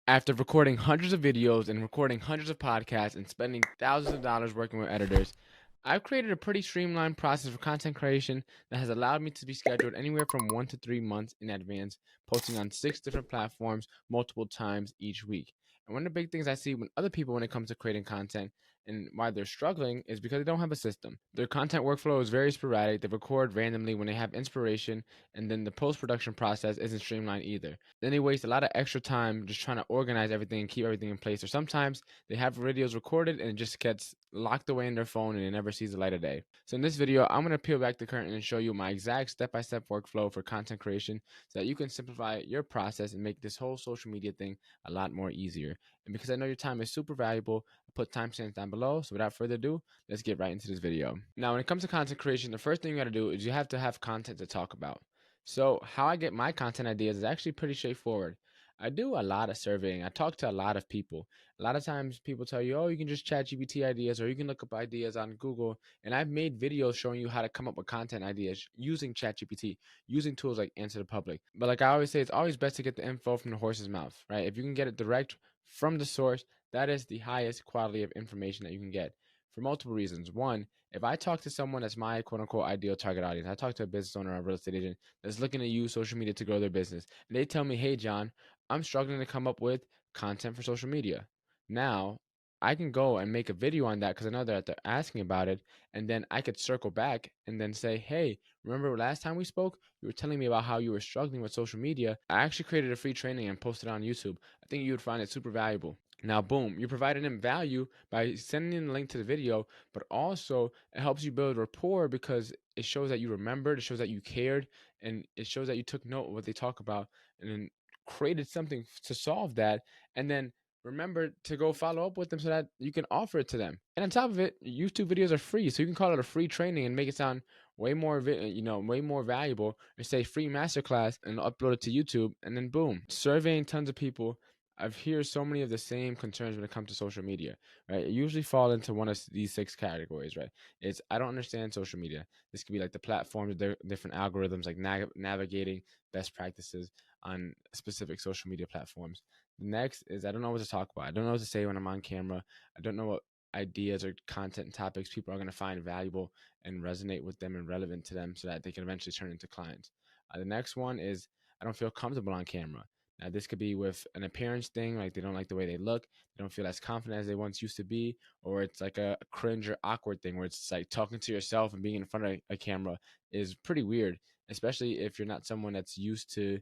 After recording hundreds of videos and recording hundreds of podcasts and spending thousands of dollars working with editors, I've created a pretty streamlined process for content creation that has allowed me to be scheduled anywhere from 1 to 3 months in advance, posting on 6 different platforms multiple times each week. And one of the big things I see when other people when it comes to creating content and why they're struggling is because they don't have a system. Their content workflow is very sporadic. They record randomly when they have inspiration, and then the post-production process isn't streamlined either. Then they waste a lot of extra time just trying to organize everything and keep everything in place. Or sometimes they have videos recorded and it just gets locked away in their phone and it never sees the light of day. So in this video, I'm going to peel back the curtain and show you my exact step-by-step workflow for content creation so that you can simplify your process and make this whole social media thing a lot more easier. And because I know your time is super valuable, I put timestamps down below. So without further ado, let's get right into this video. Now, when it comes to content creation, the first thing you got to do is you have to have content to talk about. So how I get my content ideas is actually pretty straightforward. I do a lot of surveying. I talk to a lot of people. A lot of times people tell you, oh, you can just chat GPT ideas or you can look up ideas on Google. And I've made videos showing you how to come up with content ideas using ChatGPT, using tools like Answer the Public. But like I always say, it's always best to get the info from the horse's mouth, right? If you can get it direct from the source, that is the highest quality of information that you can get for multiple reasons. One, if I talk to someone that's my quote unquote ideal target audience, I talk to a business owner or a real estate agent that's looking to use social media to grow their business, and they tell me, hey, John, I'm struggling to come up with content for social media. Now, I can go and make a video on that because I know that they're asking about it. And then I could circle back and then say, hey, remember last time we spoke? You were telling me about how you were struggling with social media. I actually created a free training and posted it on YouTube. I think you would find it super valuable. Now, boom, you're providing them value by sending in the link to the video, but also it helps you build rapport because it shows that you remembered, it shows that you cared, and it shows that you took note of what they talk about and then created something to solve that. And then remember to go follow up with them so that you can offer it to them. And on top of it, YouTube videos are free, so you can call it a free training and make it sound way more, way more valuable, or say free masterclass and upload it to YouTube, and then boom, surveying tons of people. I've heard so many of the same concerns when it comes to social media, right? It usually fall into one of these 6 categories, right? It's I don't understand social media. This could be like the platforms, the different algorithms, like navigating best practices on specific social media platforms. The next is I don't know what to talk about. I don't know what to say when I'm on camera. I don't know what ideas or content and topics people are going to find valuable and resonate with them and relevant to them so that they can eventually turn into clients. The next one is I don't feel comfortable on camera. Now, this could be with an appearance thing, like they don't like the way they look, they don't feel as confident as they once used to be, or it's like a cringe or awkward thing where it's like talking to yourself and being in front of a camera is pretty weird, especially if you're not someone that's used to,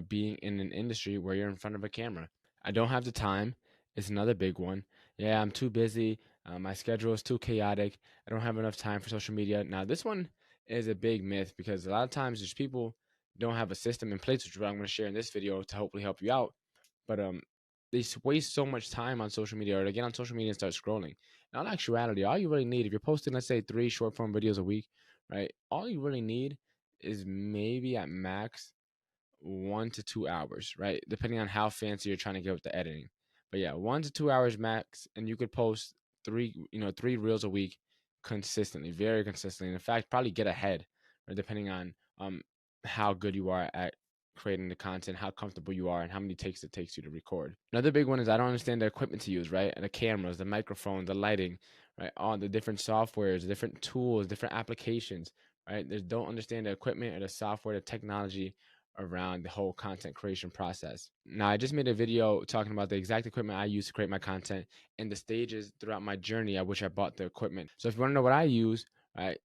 being in an industry where you're in front of a camera. I don't have the time. It's another big one. Yeah, I'm too busy. My schedule is too chaotic. I don't have enough time for social media. Now, this one is a big myth because a lot of times there's people don't have a system in place, which is what I'm going to share in this video to hopefully help you out. But they waste so much time on social media, or they get on social media and start scrolling. Now, in actuality, all you really need, if you're posting, let's say, 3 short form videos a week, right? All you really need is maybe at max 1 to 2 hours, right? Depending on how fancy you're trying to get with the editing. But yeah, 1 to 2 hours max, and you could post 3 reels a week consistently, very consistently. In fact, probably get ahead, right? Depending on how good you are at creating the content, how comfortable you are, and how many takes it takes you to record. Another big one is I don't understand the equipment to use, right? And the cameras, the microphone, the lighting, right? All the different softwares, the different tools, different applications, right? They don't understand the equipment or the software, the technology around the whole content creation process. Now, I just made a video talking about the exact equipment I use to create my content and the stages throughout my journey at which I bought the equipment. So if you want to know what I use,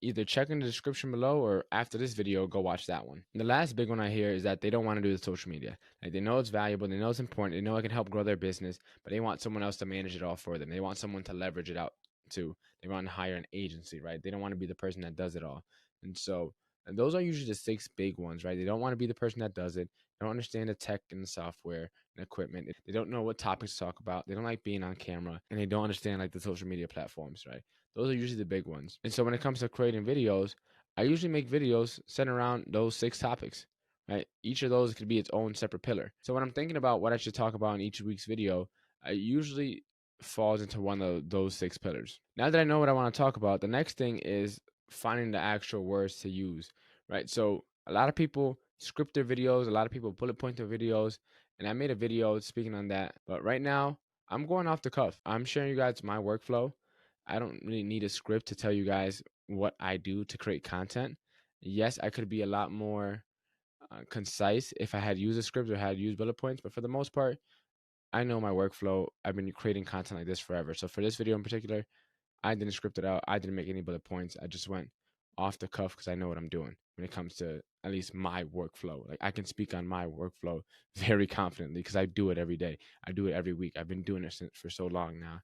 either check in the description below or after this video, go watch that one. And the last big one I hear is that they don't want to do the social media. Like they know it's valuable, they know it's important, they know it can help grow their business, but they want someone else to manage it all for them. They want someone to leverage it out to. They want to hire an agency, right? They don't want to be the person that does it all. And those are usually the 6 big ones, right? They don't want to be the person that does it. They don't understand the tech and the software and equipment. They don't know what topics to talk about. They don't like being on camera, and they don't understand like the social media platforms, right? Those are usually the big ones. And so when it comes to creating videos, I usually make videos centered around those 6 topics, right? Each of those could be its own separate pillar. So when I'm thinking about what I should talk about in each week's video, I usually falls into one of those 6 pillars. Now that I know what I want to talk about, the next thing is finding the actual words to use, right? So a lot of people script their videos, a lot of people bullet point their videos, and I made a video speaking on that. But right now, I'm going off the cuff. I'm sharing you guys my workflow. I don't really need a script to tell you guys what I do to create content. Yes, I could be a lot more concise if I had used a script or had used bullet points, but for the most part, I know my workflow. I've been creating content like this forever. So for this video in particular, I didn't script it out. I didn't make any bullet points. I just went off the cuff because I know what I'm doing when it comes to at least my workflow. Like I can speak on my workflow very confidently because I do it every day. I do it every week. I've been doing it for so long now.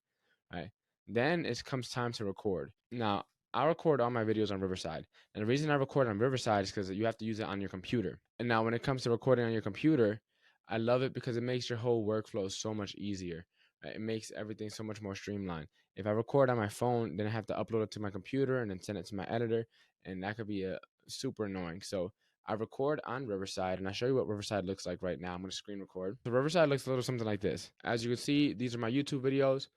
Right. Then it comes time to record. Now, I record all my videos on Riverside. And the reason I record on Riverside is because you have to use it on your computer. And now when it comes to recording on your computer, I love it because it makes your whole workflow so much easier. Right? It makes everything so much more streamlined. If I record on my phone, then I have to upload it to my computer and then send it to my editor. And that could be super annoying. So I record on Riverside, and I'll show you what Riverside looks like right now. I'm going to screen record. So Riverside looks a little something like this. As you can see, these are my YouTube videos.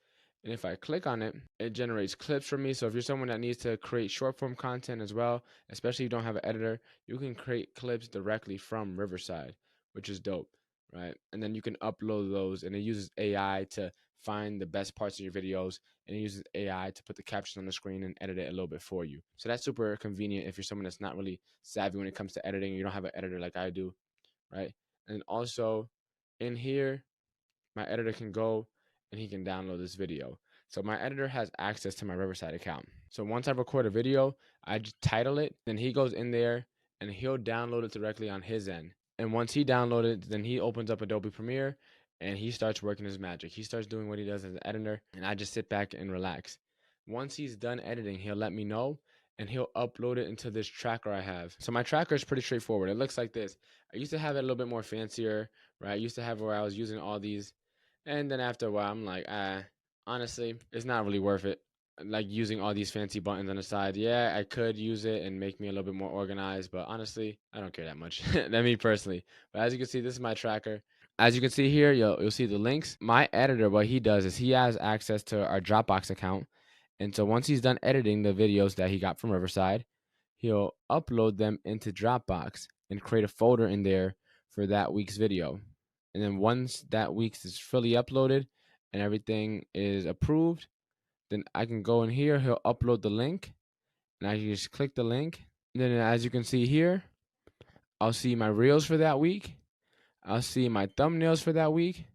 And if I click on it, it generates clips for me. So if you're someone that needs to create short form content as well, especially if you don't have an editor, you can create clips directly from Riverside, which is dope, right? And then you can upload those, and it uses AI to find the best parts of your videos, and it uses AI to put the captions on the screen and edit it a little bit for you. So that's super convenient if you're someone that's not really savvy when it comes to editing. You don't have an editor like I do, right? And also in here, my editor can go and he can download this video. So my editor has access to my Riverside account. So once I record a video, I just title it, then he goes in there and he'll download it directly on his end. And once he downloads it, then he opens up Adobe Premiere and he starts working his magic. He starts doing what he does as an editor, and I just sit back and relax. Once he's done editing, he'll let me know and he'll upload it into this tracker I have. So my tracker is pretty straightforward. It looks like this. I used to have it a little bit more fancier, right? I used to have where I was using all these, and then after a while, I'm like, honestly, it's not really worth it. Like using all these fancy buttons on the side. Yeah, I could use it and make me a little bit more organized, but honestly, I don't care that much. That me personally. But as you can see, this is my tracker. As you can see here, you'll see the links. My editor, what he does is he has access to our Dropbox account. And so once he's done editing the videos that he got from Riverside, he'll upload them into Dropbox and create a folder in there for that week's video. And then once that week's is fully uploaded and everything is approved, then I can go in here, he'll upload the link, and I can just click the link. And then as you can see here, I'll see my reels for that week. I'll see my thumbnails for that week.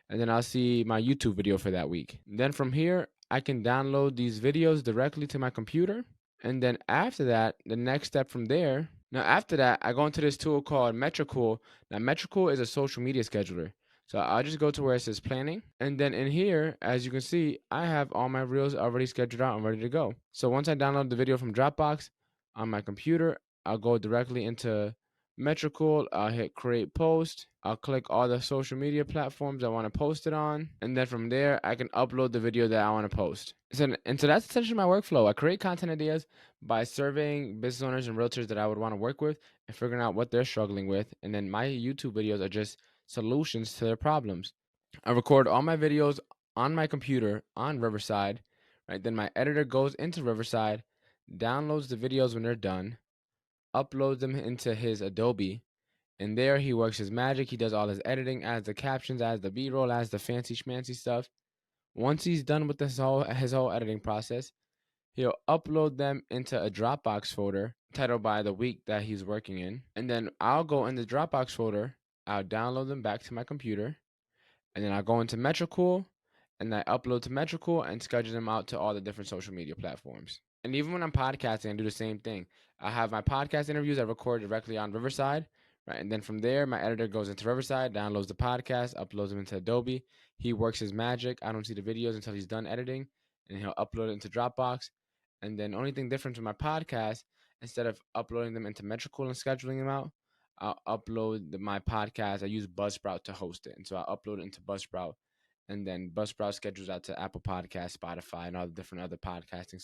And then I'll see my YouTube video for that week. And then from here, I can download these videos directly to my computer. And then after that, the next step from there, now after that, I go into this tool called Metricool. Now Metricool is a social media scheduler. So I'll just go to where it says planning. And then in here, as you can see, I have all my reels already scheduled out and ready to go. So once I download the video from Dropbox on my computer, I'll go directly into Metricool. I'll hit create post. I'll click all the social media platforms I want to post it on. And then from there, I can upload the video that I want to post. So that's essentially my workflow. I create content ideas by surveying business owners and realtors that I would want to work with and figuring out what they're struggling with. And then my YouTube videos are just solutions to their problems. I record all my videos on my computer on Riverside, right? Then my editor goes into Riverside, downloads the videos when they're done, uploads them into his Adobe, and there he works his magic. He does all his editing, adds the captions, adds the B-roll, adds the fancy schmancy stuff. Once he's done with his whole editing process, he'll upload them into a Dropbox folder titled by the week that he's working in. And then I'll go in the Dropbox folder, I'll download them back to my computer, and then I'll go into Metricool, and I upload to Metricool and schedule them out to all the different social media platforms. And even when I'm podcasting, I do the same thing. I have my podcast interviews I record directly on Riverside, right? And then from there, my editor goes into Riverside, downloads the podcast, uploads them into Adobe. He works his magic. I don't see the videos until he's done editing, and he'll upload it into Dropbox. And then only thing different with my podcast, instead of uploading them into Metricool and scheduling them out, I'll upload my podcast. I use Buzzsprout to host it. And so I'll upload it into Buzzsprout. And then Buzzsprout schedules out to Apple Podcasts, Spotify, and all the different other podcasting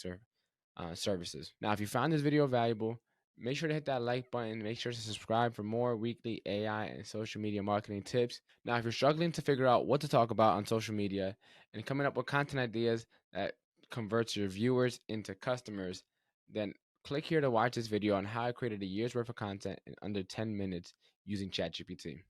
services. Now, if you found this video valuable, make sure to hit that like button. Make sure to subscribe for more weekly AI and social media marketing tips. Now, if you're struggling to figure out what to talk about on social media and coming up with content ideas that converts your viewers into customers, then click here to watch this video on how I created a year's worth of content in under 10 minutes using ChatGPT.